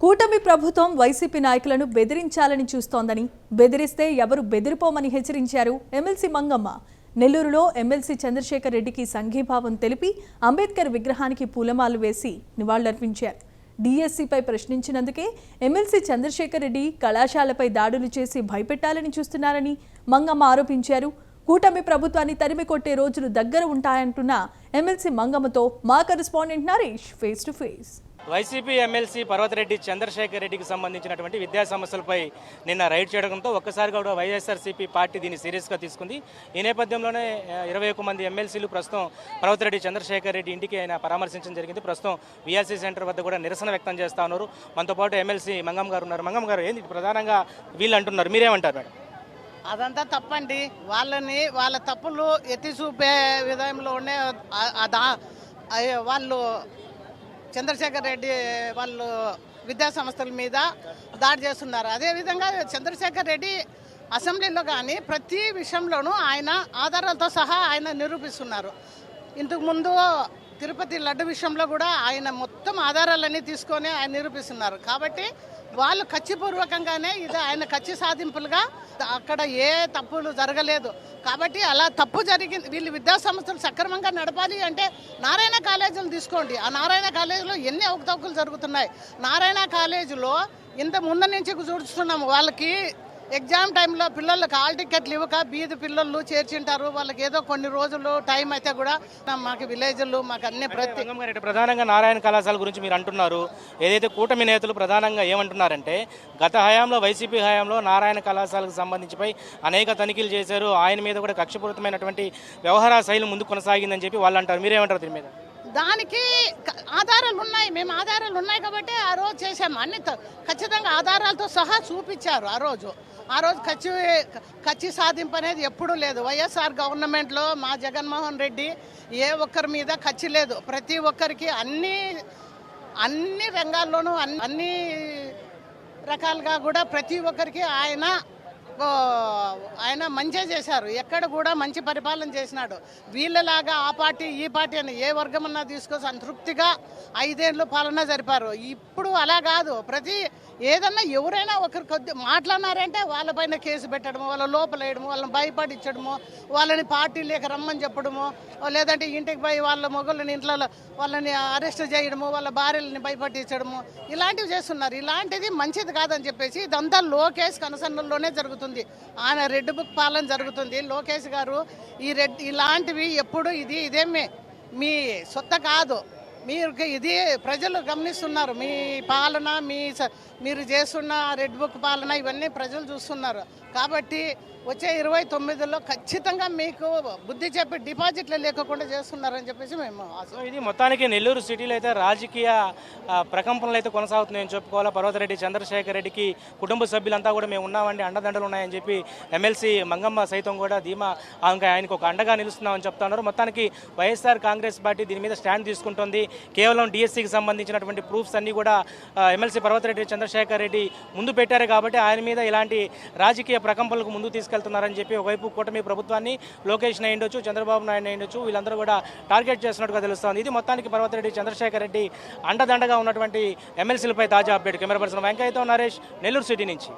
కూటమి ప్రభుత్వం వైసీపీ నాయకులను బెదిరించాలని చూస్తోందని, బెదిరిస్తే ఎవరు బెదిరిపోమని హెచ్చరించారు ఎమ్మెల్సీ మంగమ్మ. నెల్లూరులో ఎమ్మెల్సీ చంద్రశేఖర్ రెడ్డికి సంఘీభావం తెలిపి అంబేద్కర్ విగ్రహానికి పూలమాలలు వేసి నివాళులర్పించారు. డీఎస్సీపై ప్రశ్నించినందుకే ఎమ్మెల్సీ చంద్రశేఖర్ రెడ్డి కళాశాలపై దాడులు చేసి భయపెట్టాలని చూస్తున్నారని మంగమ్మ ఆరోపించారు. కూటమి ప్రభుత్వాన్ని తరిమి కొట్టే రోజులు దగ్గర ఉంటాయంటున్న ఎమ్మెల్సీ మంగమ్మతో మా correspondent Naresh face to face. YCP MLC Parvathareddy Chandrasekhar రెడ్డికి సంబంధించినటువంటి విద్యా సమస్యలపై నిన్న రైడ్ చేయడంతో ఒక్కసారిగా కూడా వైఎస్ఆర్సీపీ పార్టీ దీన్ని సీరియస్గా తీసుకుంది. ఈ నేపథ్యంలోనే 21 మంది ఎమ్మెల్సీలు ప్రస్తుతం పర్వతరెడ్డి చంద్రశేఖర్ రెడ్డి ఇంటికి ఆయన పరామర్శించడం జరిగింది. ప్రస్తుతం వీఆర్సీ సెంటర్ వద్ద కూడా నిరసన వ్యక్తం చేస్తా ఉన్నారు. మనతో పాటు ఎమ్మెల్సీ మంగమ్మ గారు ఉన్నారు. మంగమ్మ గారు, ఏంది ప్రధానంగా వీళ్ళు అంటున్నారు, మీరేమంటారు మేడం? అదంతా తప్పండి. వాళ్ళ తప్పులు ఎత్తి చూపే విధంలోనే వాళ్ళు చంద్రశేఖర్ రెడ్డి వాళ్ళు విద్యా సంస్థల మీద దాడి చేస్తున్నారు. అదేవిధంగా చంద్రశేఖర్ రెడ్డి అసెంబ్లీలో కానీ ప్రతి విషయంలోనూ ఆయన ఆధారాలతో సహా ఆయన నిరూపిస్తున్నారు. ఇంతకుముందు తిరుపతి లడ్డు విషయంలో కూడా ఆయన మొత్తం ఆధారాలన్నీ తీసుకొని ఆయన నిరూపిస్తున్నారు. కాబట్టి వాళ్ళు కచ్చిపూర్వకంగానే ఇది ఆయన కచ్చి సాధింపులుగా అక్కడ ఏ తప్పులు జరగలేదు. కాబట్టి అలా తప్పు జరిగింది. వీళ్ళు విద్యా సంస్థలు సక్రమంగా నడపాలి అంటే నారాయణ కాలేజీలు తీసుకోండి. ఆ నారాయణ కాలేజీలో ఎన్ని అవకతవకలు జరుగుతున్నాయి. నారాయణ కాలేజీలో ఇంత ముందు నుంచి చూస్తున్నాము. వాళ్ళకి ఎగ్జామ్ టైంలో పిల్లలకు హాల్ టికెట్లు ఇవ్వక బీది పిల్లలు చేర్చింటారు. వాళ్ళకి ఏదో కొన్ని రోజులు టైం అయితే కూడా మాకు విలేజ్లు మాకు అన్ని ప్రధానంగా నారాయణ కళాశాల గురించి మీరు అంటున్నారు. ఏదైతే కూటమి నేతలు ప్రధానంగా ఏమంటున్నారంటే గత హయాంలో వైసీపీ హయాంలో నారాయణ కళాశాలకు సంబంధించిపై అనేక తనిఖీలు చేశారు. ఆయన మీద కూడా కక్షపూరితమైనటువంటి వ్యవహార శైలి ముందు కొనసాగిందని చెప్పి వాళ్ళు అంటారు. మీరేమంటారు దీని మీద? దానికి ఆధారాలు ఉన్నాయి. మేము ఆధారాలు ఉన్నాయి కాబట్టి ఆ రోజు చేసాము. అన్ని ఖచ్చితంగా ఆధారాలతో సహా చూపించారు. ఆ రోజు కచ్చి సాధింపు అనేది ఎప్పుడూ లేదు. వైఎస్ఆర్ గవర్నమెంట్లో మా జగన్మోహన్ రెడ్డి ఏ ఒక్కరి మీద కచ్చి లేదు. ప్రతి ఒక్కరికి అన్ని రంగాల్లోనూ అన్ని రకాలుగా కూడా ప్రతి ఒక్కరికి ఆయన మంచి చేశారు. ఎక్కడ కూడా మంచి పరిపాలన చేసినాడు. వీళ్ళలాగా ఆ పార్టీ ఈ పార్టీ అని ఏ వర్గమన్నా తీసుకొని సంతృప్తిగా 5 ఏళ్ళు పాలన జరిపారు. ఇప్పుడు అలా కాదు. ఏదన్నా ఎవరైనా ఒకరు కొద్ది మాట్లాడినారంటే వాళ్ళపైన కేసు పెట్టడము, వాళ్ళ లోపలేయడము, వాళ్ళని భయపడించడము, వాళ్ళని పార్టీ లేక రమ్మని చెప్పడము, లేదంటే ఇంటికి పోయి వాళ్ళ మొగుళ్ళని ఇంట్లో వాళ్ళని అరెస్ట్ చేయడము, వాళ్ళ భార్యలని భయపట్టించడము, ఇలాంటివి చేస్తున్నారు. ఇలాంటిది మంచిది కాదని చెప్పేసి ఇదంతా లోకేష్ కనసన్నల్లోనే జరుగుతుంది. ఆయన రెడ్ బుక్ పాలన జరుగుతుంది. లోకేష్ గారు ఇలాంటివి ఎప్పుడు ఇదేమి మీ సొత్త కాదు. ఇది ప్రజలు గమనిస్తున్నారు. మీ పాలన మీరు చేస్తున్న రెడ్ బుక్ పాలన ఇవన్నీ ప్రజలు చూస్తున్నారు. కాబట్టి వచ్చే 29లో ఖచ్చితంగా మీకు బుద్ధి చెప్పి డిపాజిట్లు లేకుండా చేస్తున్నారని చెప్పేసి మేము ఇది మొత్తానికి నెల్లూరు సిటీలో అయితే రాజకీయ ప్రకంపనలు అయితే కొనసాగుతున్నాయని చెప్పుకోవాలా. పర్వతరెడ్డి చంద్రశేఖర్ రెడ్డికి కుటుంబ సభ్యులంతా కూడా మేము ఉన్నామండి, అండదండలు ఉన్నాయని చెప్పి ఎమ్మెల్సీ మంగమ్మ సైతం కూడా ధీమా ఆయనకు ఒక అండగా నిలుస్తున్నామని చెప్తున్నారు. మొత్తానికి వైఎస్ఆర్ కాంగ్రెస్ పార్టీ దీని మీద స్టాండ్ తీసుకుంటుంది. కేవలం డిఎస్సికి సంబంధించినటువంటి ప్రూఫ్స్ అన్నీ కూడా ఎమ్మెల్సీ పర్వతరెడ్డి చంద్రశేఖర్ రెడ్డి ముందు పెట్టారు. కాబట్టి ఆయన మీద ఇలాంటి రాజకీయ ప్రకంపనలకు ముందు తీసుకెళ్తున్నారని చెప్పి ఒకవైపు కూటమి ప్రభుత్వాన్ని లోకేష్ అయ్యుండొచ్చు, చంద్రబాబు నాయుడు అయ్యుండొచ్చు, వీళ్ళందరూ కూడా టార్గెట్ చేస్తున్నట్టుగా తెలుస్తోంది. ఇది మొత్తానికి పర్వతరెడ్డి చంద్రశేఖర్ రెడ్డి అండదండగా ఉన్నటువంటి ఎమ్మెల్సీలపై తాజా అప్డేట్. కెమెరా పర్సన్ వెంకయ్యతో నరేష్, నెల్లూరు సిటీ నుంచి.